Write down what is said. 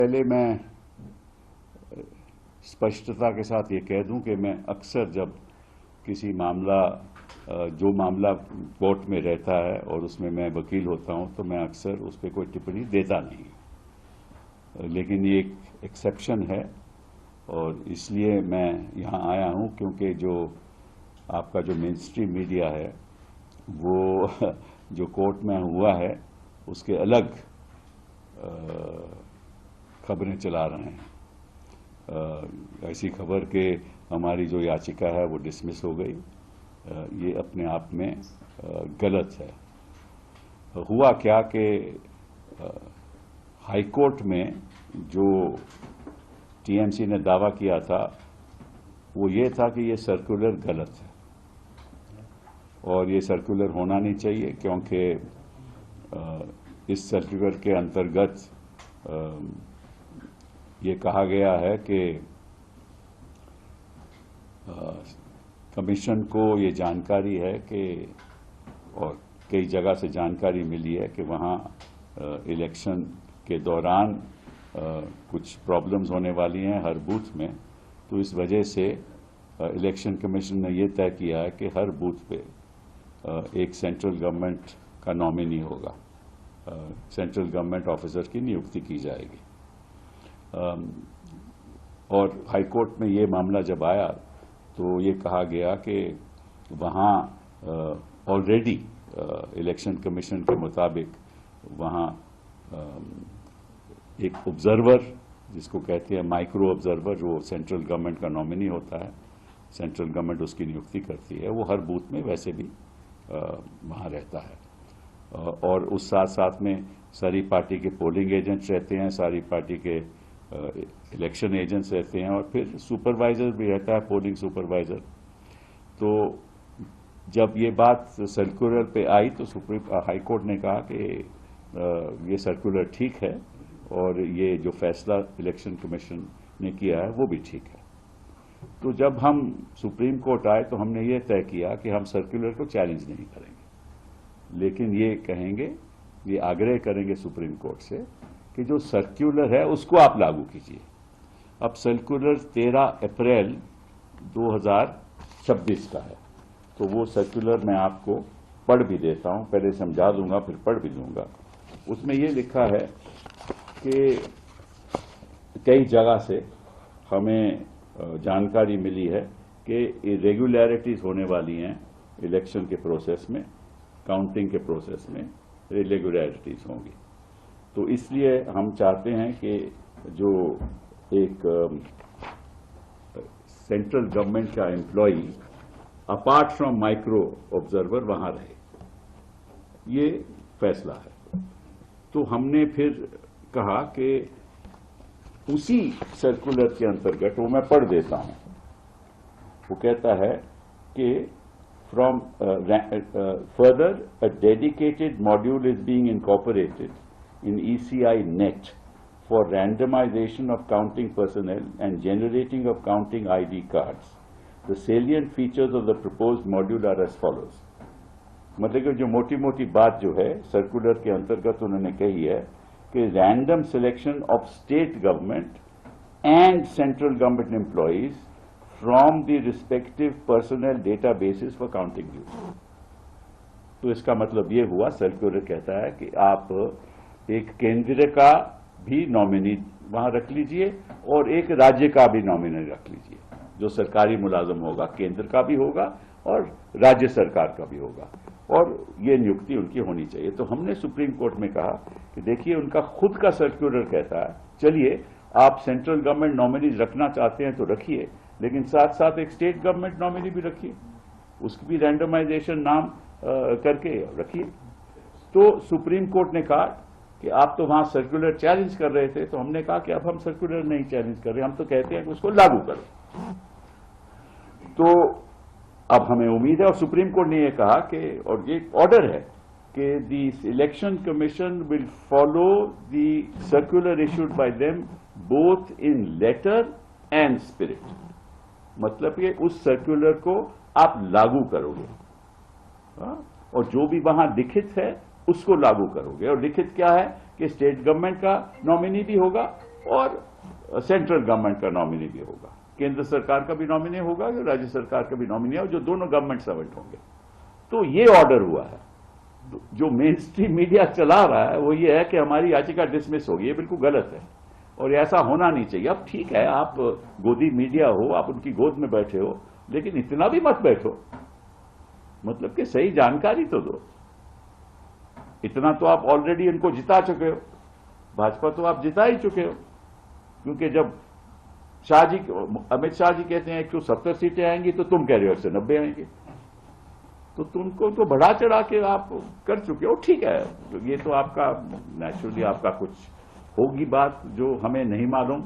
पहले मैं स्पष्टता के साथ ये कह दूं कि मैं अक्सर जब किसी जो मामला कोर्ट में रहता है और उसमें मैं वकील होता हूं तो मैं अक्सर उस पर कोई टिप्पणी देता नहीं, लेकिन ये एक एक्सेप्शन है और इसलिए मैं यहाँ आया हूं क्योंकि जो आपका जो मेन स्ट्रीम मीडिया है वो जो कोर्ट में हुआ है उसके अलग खबरें चला रहे हैं। ऐसी खबर कि हमारी जो याचिका है वो डिसमिस हो गई, ये अपने आप में गलत है। हुआ क्या कि हाई कोर्ट में जो टीएमसी ने दावा किया था वो ये था कि ये सर्कुलर गलत है और ये सर्कुलर होना नहीं चाहिए, क्योंकि इस सर्कुलर के अंतर्गत ये कहा गया है कि कमीशन को ये जानकारी है कि और कई जगह से जानकारी मिली है कि वहाँ इलेक्शन के दौरान कुछ प्रॉब्लम्स होने वाली हैं हर बूथ में। तो इस वजह से इलेक्शन कमीशन ने ये तय किया है कि हर बूथ पे एक सेंट्रल गवर्नमेंट का नॉमिनी होगा, सेंट्रल गवर्नमेंट ऑफिसर की नियुक्ति की जाएगी। और हाई कोर्ट में ये मामला जब आया तो ये कहा गया कि वहाँ ऑलरेडी इलेक्शन कमीशन के मुताबिक वहाँ एक ऑब्जर्वर, जिसको कहते हैं माइक्रो ऑब्जर्वर, वो सेंट्रल गवर्नमेंट का नॉमिनी होता है, सेंट्रल गवर्नमेंट उसकी नियुक्ति करती है, वो हर बूथ में वैसे भी वहाँ रहता है। और उस साथ साथ में सारी पार्टी के पोलिंग एजेंट्स रहते हैं, सारी पार्टी के इलेक्शन एजेंट्स रहते हैं और फिर सुपरवाइजर भी रहता है, पोलिंग सुपरवाइजर। तो जब ये बात सर्कुलर पे आई तो सुप्रीम हाई कोर्ट ने कहा कि ये सर्कुलर ठीक है और ये जो फैसला इलेक्शन कमीशन ने किया है वो भी ठीक है। तो जब हम सुप्रीम कोर्ट आए तो हमने ये तय किया कि हम सर्कुलर को चैलेंज नहीं करेंगे, लेकिन ये कहेंगे, ये आग्रह करेंगे सुप्रीम कोर्ट से कि जो सर्कुलर है उसको आप लागू कीजिए। अब सर्कुलर 13 अप्रैल 2026 का है, तो वो सर्कुलर मैं आपको पढ़ भी देता हूं, पहले समझा दूंगा फिर पढ़ भी दूंगा। उसमें ये लिखा है कि कई जगह से हमें जानकारी मिली है कि इरेगुलरिटीज होने वाली हैं इलेक्शन के प्रोसेस में, काउंटिंग के प्रोसेस में इरेगुलरिटीज होंगी। तो इसलिए हम चाहते हैं कि जो एक सेंट्रल गवर्नमेंट का employee apart from micro observer वहां रहे, ये फैसला है। तो हमने फिर कहा कि उसी सर्कुलर के अंतर्गत, वो मैं पढ़ देता हूं, वो कहता है कि from further a dedicated module is being incorporated in ECI net for randomization of counting personnel and generating of counting ID cards. The salient features of the proposed module are as follows. मतलब कि जो मोटी मोटी बात जो है circular के अंतर्गत उन्होंने कही है कि random selection of state government and central government employees from the respective personal data basis for counting duty. तो इसका मतलब ये हुआ, सर्कुलर कहता है कि आप एक केंद्र का भी नॉमिनी वहां रख लीजिए और एक राज्य का भी नॉमिनी रख लीजिए। जो सरकारी मुलाजम होगा केंद्र का भी होगा और राज्य सरकार का भी होगा, और ये नियुक्ति उनकी होनी चाहिए। तो हमने सुप्रीम कोर्ट में कहा कि देखिए, उनका खुद का सर्कुलर कहता है, चलिए आप सेंट्रल गवर्नमेंट नॉमिनी रखना चाहते हैं तो रखिए, लेकिन साथ साथ एक स्टेट गवर्नमेंट नॉमिनी भी रखिए, उसकी भी रैंडमाइजेशन नाम करके रखिए। तो सुप्रीम कोर्ट ने कहा कि आप तो वहां सर्कुलर चैलेंज कर रहे थे, तो हमने कहा कि अब हम सर्कुलर नहीं चैलेंज कर रहे, हम तो कहते हैं कि उसको लागू करो। तो अब हमें उम्मीद है, और सुप्रीम कोर्ट ने यह कहा कि, और ये ऑर्डर है कि the Election Commission will follow the circular issued by them both in letter and spirit. मतलब कि उस सर्कुलर को आप लागू करोगे, और जो भी वहां लिखित है उसको लागू करोगे। और लिखित क्या है कि स्टेट गवर्नमेंट का नॉमिनी भी होगा और सेंट्रल गवर्नमेंट का नॉमिनी भी होगा, केंद्र सरकार का भी नॉमिनी होगा, राज्य सरकार का भी नॉमिनी है, जो दोनों गवर्नमेंट सर्वेंट होंगे। तो ये ऑर्डर हुआ है। जो मेन स्ट्रीम मीडिया चला रहा है वो ये है कि हमारी याचिका डिसमिस होगी, ये बिल्कुल गलत है और ऐसा होना नहीं चाहिए। अब ठीक है, आप गोदी मीडिया हो, आप उनकी गोद में बैठे हो, लेकिन इतना भी मत बैठो, मतलब कि सही जानकारी तो दो। इतना तो आप ऑलरेडी इनको जिता चुके हो, भाजपा तो आप जिता ही चुके हो, क्योंकि जब अमित शाह जी कहते हैं कि 70 सीटें आएंगी तो तुम कह रहे हो 190 आएंगी, तो तुमको तो बढ़ा चढ़ा के आप कर चुके हो। ठीक है, ये तो आपका नेचुरली आपका कुछ होगी बात जो हमें नहीं मालूम,